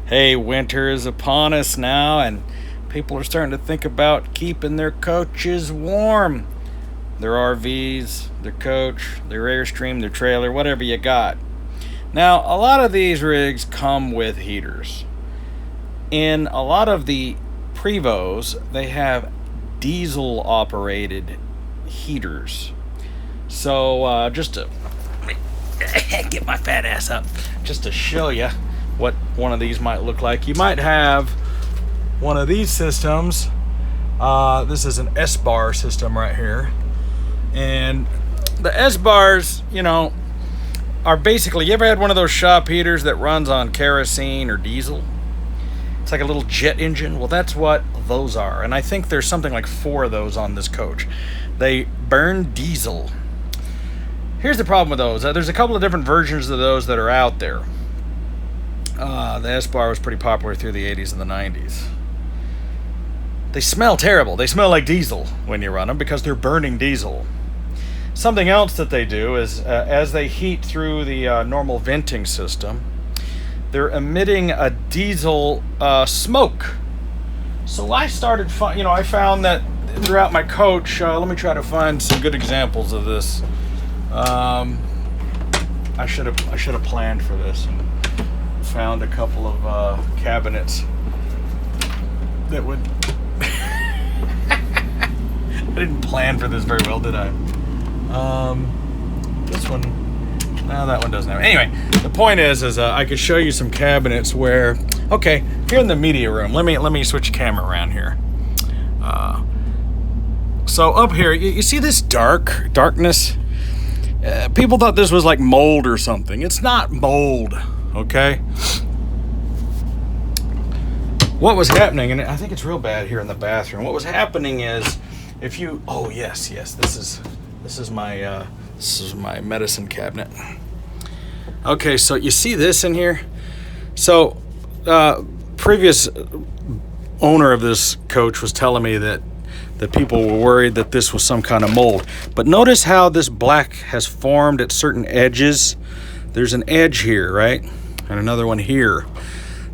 Hey, winter is upon us now, and people are starting to think about keeping their coaches warm. Their RVs, their coach, their Airstream, their trailer, whatever you got. Now, a lot of these rigs come with heaters. In a lot of the Prevos, they have diesel operated heaters. So, just to get my fat ass up, just to show you what one of these might look like, you might have one of these systems. This is an S-bar system right here. And the S-bars, are basically, you ever had one of those shop heaters that runs on kerosene or diesel? It's like a little jet engine. Well, that's what those are. And I think there's something like 4 of those on this coach. They burn diesel. Here's the problem with those. There's a couple of different versions of those that are out there. The S-bar was pretty popular through the 80s and the 90s. They smell terrible. They smell like diesel when you run them because they're burning diesel. Something else that they do is as they heat through the normal venting system, they're emitting a diesel smoke. So I started, I found that throughout my coach. Let me try to find some good examples of this. I should have planned for this and found a couple of cabinets that would. I didn't plan for this very well, did I? This one, no, that one doesn't have. Anyway, the point is I could show you some cabinets where, okay, here in the media room. Let me switch camera around here. So up here, you see this darkness? People thought this was like mold or something. It's not mold, okay? What was happening, and I think it's real bad here in the bathroom. What was happening is, if you, oh yes, this is my medicine cabinet. Okay, so you see this in here. So previous owner of this coach was telling me that people were worried that this was some kind of mold. But notice how this black has formed at certain edges. There's an edge here, right? And another one here.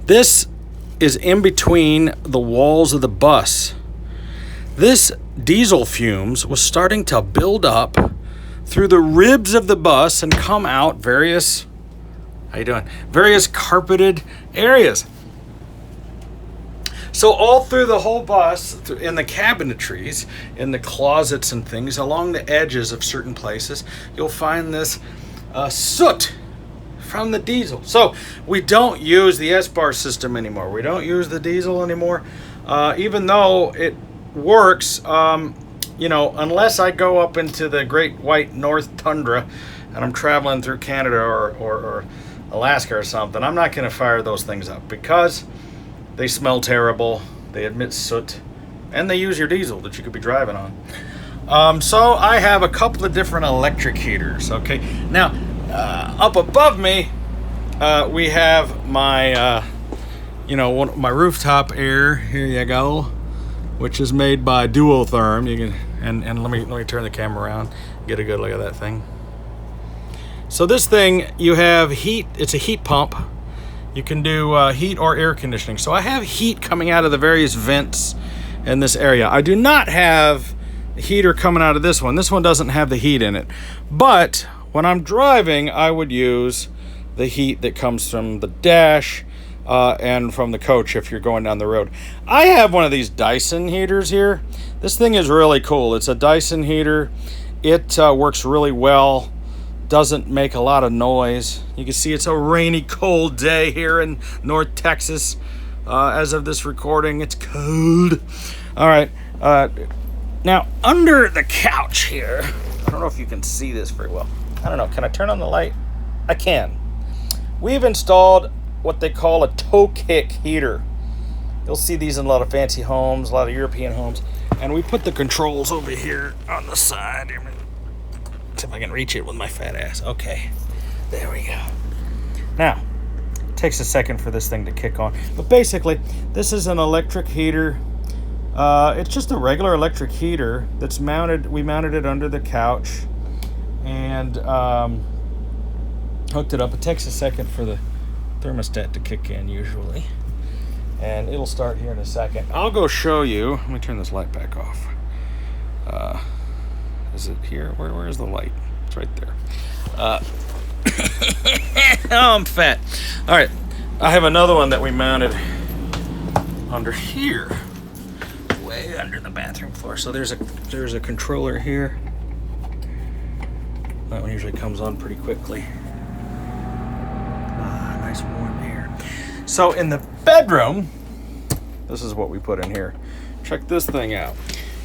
This is in between the walls of the bus. This diesel fumes was starting to build up through the ribs of the bus and come out various carpeted areas. So all through the whole bus, in the cabinetries, in the closets and things, along the edges of certain places, you'll find this soot from the diesel. So we don't use the S-bar system anymore. We don't use the diesel anymore, even though it works. Unless I go up into the great white north tundra and I'm traveling through Canada or Alaska or something, I'm not going to fire those things up because they smell terrible, they emit soot, and they use your diesel that you could be driving on. So I have a couple of different electric heaters, okay? Now, up above me, we have my, my rooftop air, here you go, which is made by Duotherm. You can, and let me turn the camera around, get a good look at that thing. So this thing, you have heat, it's a heat pump. You can do heat or air conditioning. So I have heat coming out of the various vents in this area. I do not have a heater coming out of this one. This one doesn't have the heat in it. But when I'm driving, I would use the heat that comes from the dash and from the coach if you're going down the road. I have one of these Dyson heaters here. This thing is really cool. It's a Dyson heater. It works really well. Doesn't make a lot of noise. You can see it's a rainy, cold day here in North Texas. As of this recording, it's cold. All right. Now, under the couch here, I don't know if you can see this very well. I don't know. Can I turn on the light? I can. We've installed what they call a toe kick heater. You'll see these in a lot of fancy homes, a lot of European homes. And we put the controls over here on the side. See if I can reach it with my fat ass. Okay, there we go. Now, it takes a second for this thing to kick on. But basically, this is an electric heater. It's just a regular electric heater that's mounted. We mounted it under the couch and hooked it up. It takes a second for the thermostat to kick in usually. And it'll start here in a second. I'll go show you. Let me turn this light back off. Is it here? Where is the light? It's right there. Oh, I'm fat. All right. I have another one that we mounted under here. Way under the bathroom floor. So there's a controller here. That one usually comes on pretty quickly. Nice warm air. So in the bedroom, this is what we put in here. Check this thing out.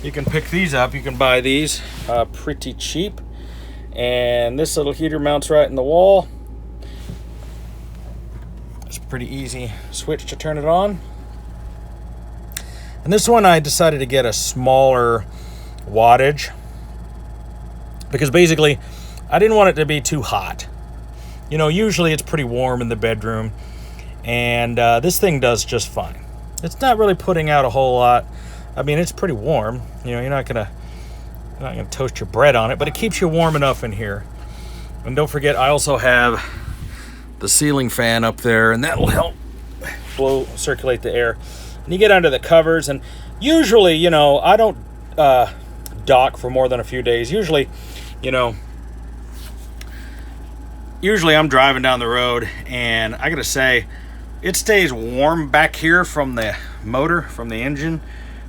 You can pick these up. You can buy these pretty cheap. And this little heater mounts right in the wall. It's a pretty easy switch to turn it on. And this one I decided to get a smaller wattage because basically I didn't want it to be too hot. You know, usually it's pretty warm in the bedroom, and this thing does just fine. It's not really putting out a whole lot. I mean, it's pretty warm. You know, you're not gonna toast your bread on it, but it keeps you warm enough in here. And don't forget, I also have the ceiling fan up there, and that will help circulate the air. And you get under the covers, and usually, you know, I don't dock for more than a few days. Usually, you know, I'm driving down the road, and I gotta say, it stays warm back here from the motor, from the engine,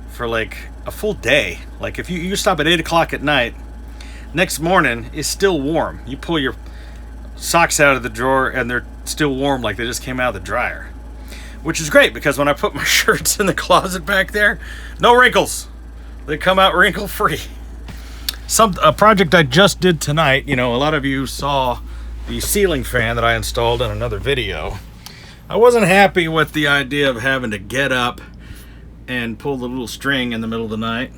for like a full day. Like if you stop at 8 o'clock at night, next morning it's still warm. You pull your socks out of the drawer and they're still warm, like they just came out of the dryer, which is great because when I put my shirts in the closet back there, no wrinkles. They come out wrinkle free. A project I just did tonight, you know, a lot of you saw the ceiling fan that I installed in another video. I wasn't happy with the idea of having to get up and pull the little string in the middle of the night.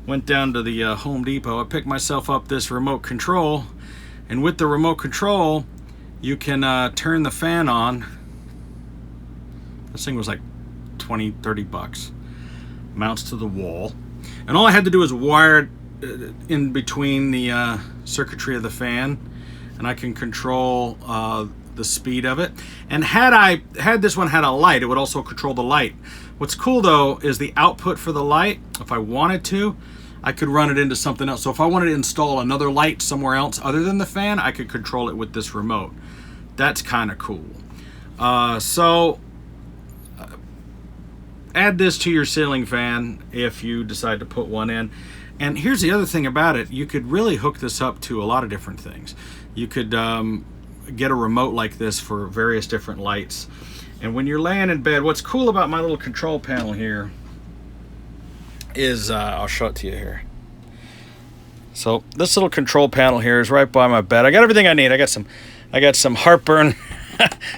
Went down to the Home Depot. I picked myself up this remote control, and with the remote control you can turn the fan on. This thing was like 20-30 bucks. Mounts to the wall, and all I had to do is wire it in between the circuitry of the fan, and I can control the speed of it. And had this one had a light, it would also control the light. What's cool though is the output for the light. If I wanted to, I could run it into something else. So if I wanted to install another light somewhere else other than the fan, I could control it with this remote. That's kind of cool. Add this to your ceiling fan if you decide to put one in. And here's the other thing about it. You could really hook this up to a lot of different things. You could get a remote like this for various different lights. And when you're laying in bed, what's cool about my little control panel here is, I'll show it to you here. So this little control panel here is right by my bed. I got everything I need. I got some heartburn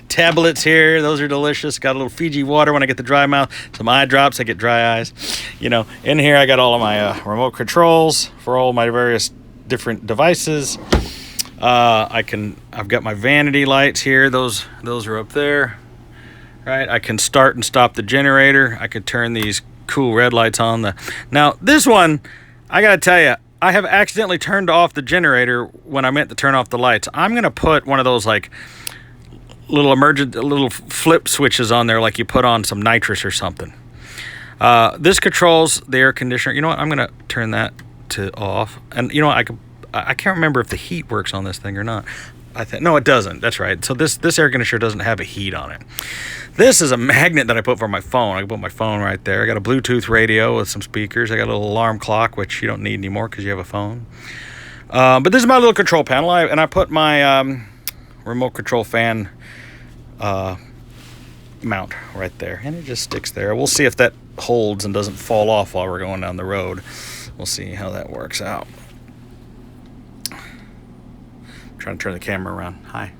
tablets here. Those are delicious. Got a little Fiji water when I get the dry mouth. Some eye drops. I get dry eyes. You know, in here I got all of my remote controls for all my various different devices. I've got my vanity lights here. Those are up there. Right, I can start and stop the generator. I could turn these cool red lights on. Now this one, I gotta tell you, I have accidentally turned off the generator when I meant to turn off the lights. I'm gonna put one of those like little flip switches on there, like you put on some nitrous or something. This controls the air conditioner. You know what? I'm gonna turn that to off. And you know what? I can't remember if the heat works on this thing or not. No, it doesn't. That's right. So this air conditioner doesn't have a heat on it. This is a magnet that I put for my phone. I can put my phone right there. I got a Bluetooth radio with some speakers. I got a little alarm clock, which you don't need anymore because you have a phone. But this is my little control panel. I put my remote control fan mount right there. And it just sticks there. We'll see if that holds and doesn't fall off while we're going down the road. We'll see how that works out. Trying to turn the camera around. Hi.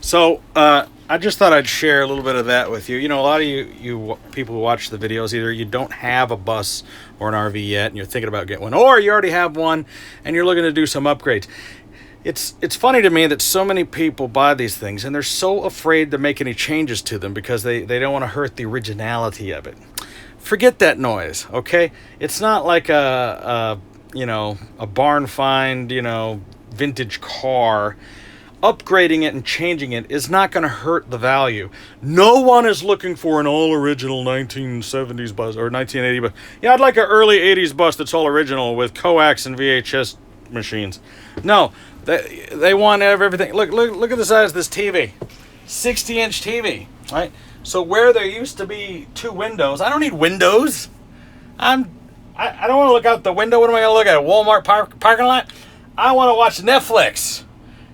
So I just thought I'd share a little bit of that with you. You know, a lot of you people who watch the videos, either you don't have a bus or an RV yet and you're thinking about getting one, or you already have one and you're looking to do some upgrades. It's funny to me that so many people buy these things and they're so afraid to make any changes to them because they don't want to hurt the originality of it. Forget that noise, okay? It's not like a barn find, vintage car. upgrading it and changing it is not going to hurt the value. No one is looking for an all original 1970s bus or 1980 bus. Yeah, I'd like an early 80s bus that's all original with coax and VHS machines. No, they want everything. Look at the size of this TV. 60-inch TV, right? So where there used to be 2 windows, I don't need windows. I don't want to look out the window. What am I going to look at? A Walmart parking lot? I want to watch Netflix,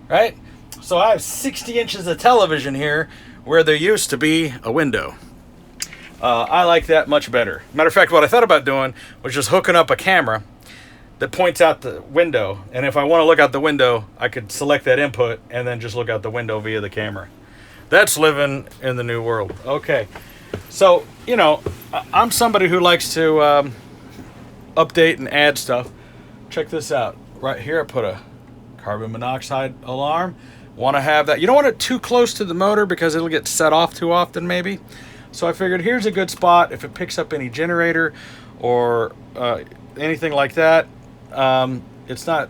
right? So I have 60 inches of television here where there used to be a window. I like that much better. Matter of fact, what I thought about doing was just hooking up a camera that points out the window. And if I want to look out the window, I could select that input and then just look out the window via the camera. That's living in the new world. Okay. So, you know, I'm somebody who likes to update and add stuff. Check this out. Right here, I put a carbon monoxide alarm. Want to have that. You don't want it too close to the motor because it'll get set off too often maybe. So I figured here's a good spot if it picks up any generator or anything like that. It's not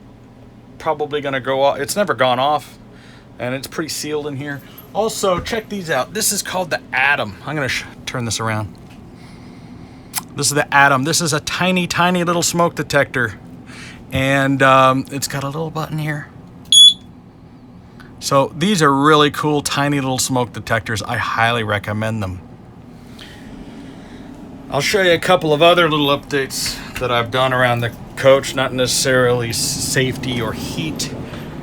probably going to go off. It's never gone off and it's pretty sealed in here. Also, check these out. This is called the Atom. I'm going to turn this around. This is the Atom. This is a tiny, tiny little smoke detector. And it's got a little button here. So these are really cool, tiny little smoke detectors. I highly recommend them. I'll show you a couple of other little updates that I've done around the coach, not necessarily safety or heat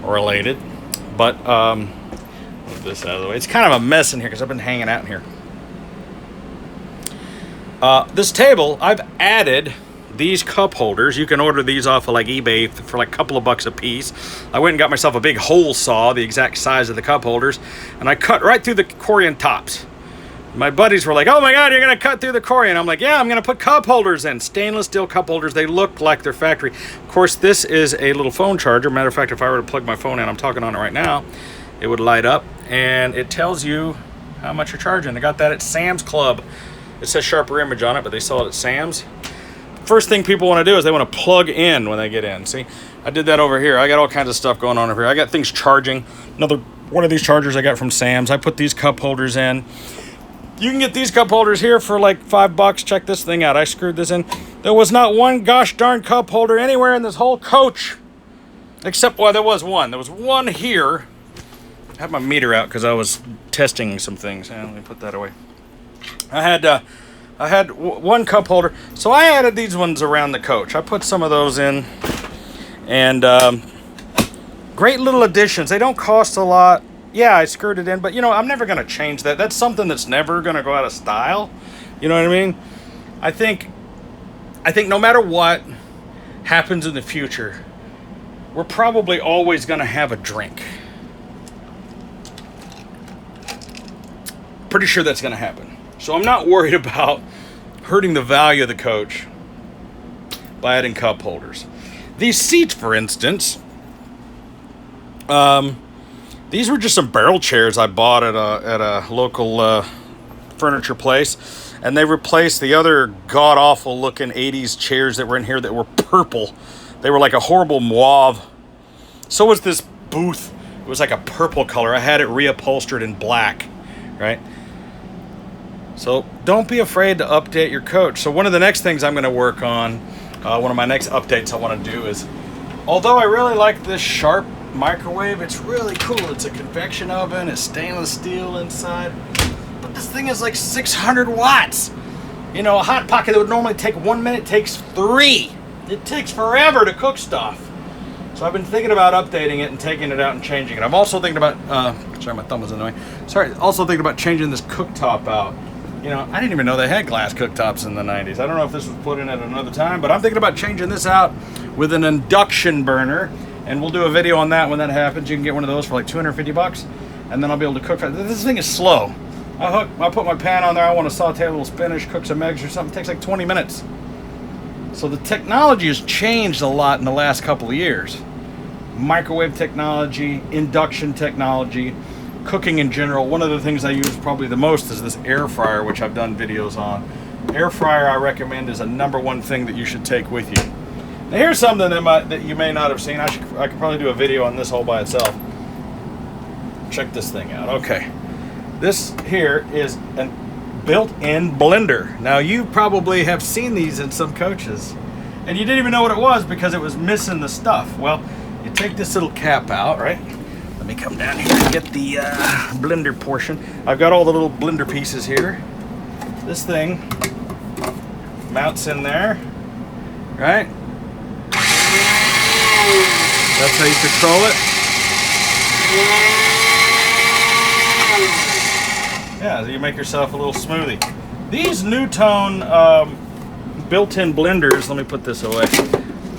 related, but move this out of the way. It's kind of a mess in here because I've been hanging out in here. This table, I've added these cup holders. You can order these off of like eBay for like a couple of bucks a piece. I went and got myself a big hole saw, the exact size of the cup holders, and I cut right through the Corian tops. My buddies were like, oh my God, you're going to cut through the Corian. I'm like, yeah, I'm going to put cup holders in. Stainless steel cup holders. They look like they're factory. Of course, this is a little phone charger. Matter of fact, if I were to plug my phone in, I'm talking on it right now, it would light up, and it tells you how much you're charging. I got that at Sam's Club. It says Sharper Image on it, but they sell it at Sam's. First thing people want to do is they want to plug in when they get in. See, I did that over here. I got all kinds of stuff going on over here. I got things charging. Another one of these chargers I got from Sam's. I put these cup holders in. You can get these cup holders here for like $5. Check this thing out. I screwed this in. There was not one gosh darn cup holder anywhere in this whole coach. Except, well, there was one. There was one here. I had my meter out because I was testing some things. Let me put that away. I had one cup holder, so I added these ones around the coach. I put some of those in, and great little additions. They don't cost a lot. Yeah, I screwed it in, but you know, I'm never going to change that. That's something that's never going to go out of style. You know what I mean? I think no matter what happens in the future, we're probably always going to have a drink. Pretty sure that's going to happen. So I'm not worried about hurting the value of the coach by adding cup holders. These seats, for instance, these were just some barrel chairs I bought at a local furniture place, and they replaced the other god-awful looking 80s chairs that were in here that were purple. They were like a horrible mauve. So was this booth. It was like a purple color. I had it reupholstered in black, right? So don't be afraid to update your coach. So one of the next things I'm going to work on, one of my next updates I want to do is, although I really like this Sharp microwave, it's really cool. It's a convection oven. It's stainless steel inside. But this thing is like 600 watts. You know, a Hot Pocket that would normally take 1 minute takes 3. It takes forever to cook stuff. So I've been thinking about updating it and taking it out and changing it. I'm also thinking about, sorry, my thumb was in the way. Sorry, also thinking about changing this cooktop out. You know, I didn't even know they had glass cooktops in the 90s. I don't know if this was put in at another time, but I'm thinking about changing this out with an induction burner, and we'll do a video on that when that happens. You can get one of those for like $250, and then I'll be able to cook. This thing is slow. I put my pan on there. I want to saute a little spinach, cook some eggs or something. It takes like 20 minutes. So the technology has changed a lot in the last couple of years. Microwave technology, induction technology, cooking in general. One of the things I use probably the most is this air fryer, which I've done videos on. Air fryer, I recommend, is a #1 thing that you should take with you. Now here's something that you may not have seen. I could probably do a video on this all by itself. check this thing out. Okay, this here is a built-in blender. Now you probably have seen these in some coaches, and you didn't even know what it was because it was missing the stuff. Well, you take this little cap out, right? Let me come down here and get the blender portion. I've got all the little blender pieces here. This thing mounts in there, right? That's how you control it. Yeah, so you make yourself a little smoothie. These Newtone built-in blenders, let me put this away.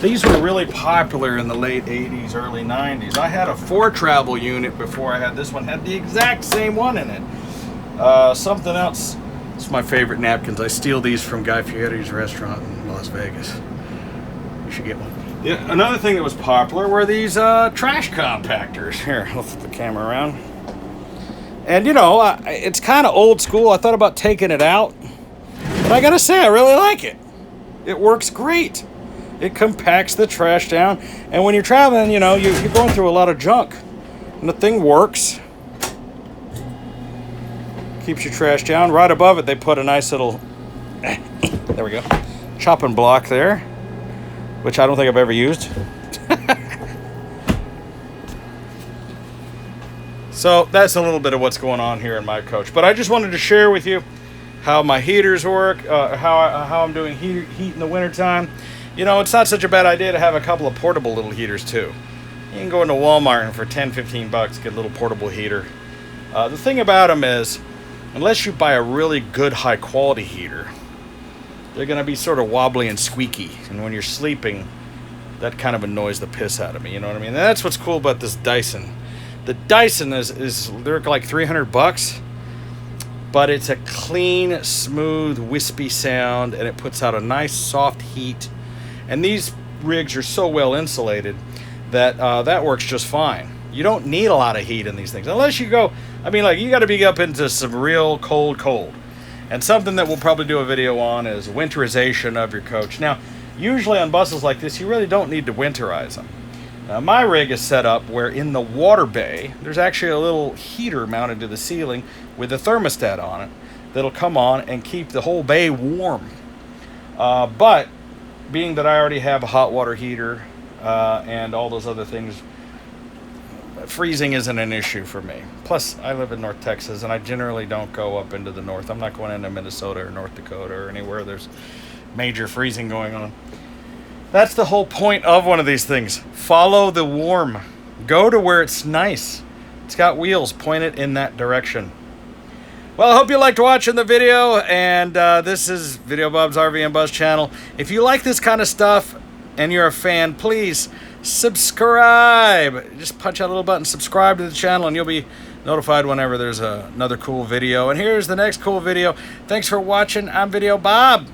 These were really popular in the late 80s, early 90s. I had a 4-travel unit before I had this one. Had the exact same one in it. Something else. It's my favorite napkins. I steal these from Guy Fieri's restaurant in Las Vegas. You should get one. Yeah, another thing that was popular were these trash compactors. Here, I'll flip the camera around. And you know, it's kind of old school. I thought about taking it out, but I gotta say, I really like it. It works great. It compacts the trash down, and when you're traveling, you know, you're going through a lot of junk, and the thing works. Keeps your trash down. Right above it, they put a nice little, there we go, chopping block there, which I don't think I've ever used. So that's a little bit of what's going on here in my coach. But I just wanted to share with you how my heaters work, how I'm doing heat in the wintertime. You know, it's not such a bad idea to have a couple of portable little heaters too. You can go into Walmart and for 10-15 bucks get a little portable heater. The thing about them is, unless you buy a really good high quality heater, they're going to be sort of wobbly and squeaky. And when you're sleeping, that kind of annoys the piss out of me. You know what I mean? And that's what's cool about this Dyson. The Dyson is they're like 300 bucks, but it's a clean, smooth, wispy sound, and it puts out a nice soft heat. And these rigs are so well insulated that that works just fine. You don't need a lot of heat in these things unless you go, I mean, like, you got to be up into some real cold. And something that we'll probably do a video on is winterization of your coach. Now, usually on buses like this, you really don't need to winterize them. My rig is set up where in the water bay, there's actually a little heater mounted to the ceiling with a thermostat on it that'll come on and keep the whole bay warm. But being that I already have a hot water heater and all those other things, freezing isn't an issue for me. Plus, I live in North Texas, and I generally don't go up into the north. I'm not going into Minnesota or North Dakota or anywhere there's major freezing going on. That's the whole point of one of these things. Follow the warm. Go to where it's nice. It's got wheels. Point it in that direction. Well, I hope you liked watching the video, and this is Videobob's RV and Bus channel. If you like this kind of stuff and you're a fan, please subscribe. Just punch out a little button, subscribe to the channel, and you'll be notified whenever there's another cool video. And here's the next cool video. Thanks for watching. I'm Videobob.